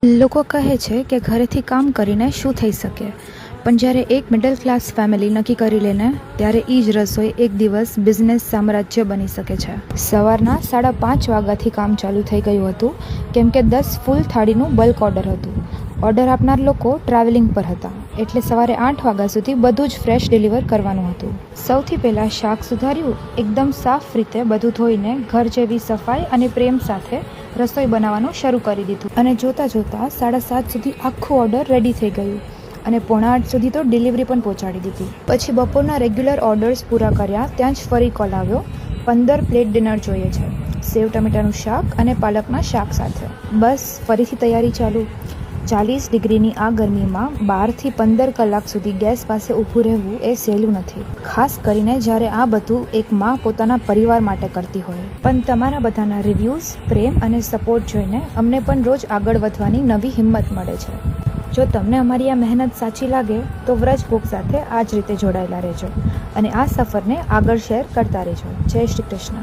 લોકો કહે છે કે ઘરેથી કામ કરીને શું થઈ શકે, પણ જ્યારે એક મિડલ ક્લાસ ફેમિલી નક્કી કરી લે ને ત્યારે એ જ રસોઈ એક દિવસ બિઝનેસ સામ્રાજ્ય બની શકે છે. સવારના 5:30 વાગ્યાથી કામ ચાલુ થઈ ગયું હતું, કેમ કે 10 ફૂલ થાળીનું બલ્ક ઓર્ડર હતું. ઓર્ડર આપનાર લોકો ટ્રાવેલિંગ પર હતા, એટલે સવારે 8 વાગ્યા સુધી બધું જ ફ્રેશ ડિલિવર કરવાનું હતું. સૌથી પહેલાં શાક સુધાર્યું, એકદમ સાફ રીતે બધું ધોઈને ઘર જેવી સફાઈ અને પ્રેમ સાથે રસોઈ બનાવવાનું શરૂ કરી દીધું. અને જોતાં 7:30 સુધી આખું ઓર્ડર રેડી થઈ ગયું અને 7:45 સુધી તો ડિલિવરી પણ પહોંચાડી દીધી. પછી બપોરના રેગ્યુલર ઓર્ડર્સ પૂરા કર્યા ત્યાં જ ફરી કોલ આવ્યો, 15 પ્લેટ ડિનર જોઈએ છે, સેવ ટમેટાનું શાક અને પાલકના શાક સાથે. બસ ફરીથી તૈયારી ચાલુ. 40 ડિગ્રીની આ ગરમીમાં 12 થી 15 કલાક સુધી ગેસ પાસે ઊભું રહેવું એ સહેલું નથી, ખાસ કરીને જ્યારે આ બધું એક માં પોતાના પરિવાર માટે કરતી હોય. પણ તમારા બધાના રિવ્યૂઝ, પ્રેમ અને સપોર્ટ જોઈને અમને પણ રોજ આગળ વધવાની નવી હિંમત મળે છે. જો તમને અમારી આ મહેનત સાચી લાગે તો વ્રજ કુક સાથે આ જ રીતે જોડાયેલા રહેજો અને આ સફરને આગળ શેર કરતા રહેજો. જય શ્રી કૃષ્ણ.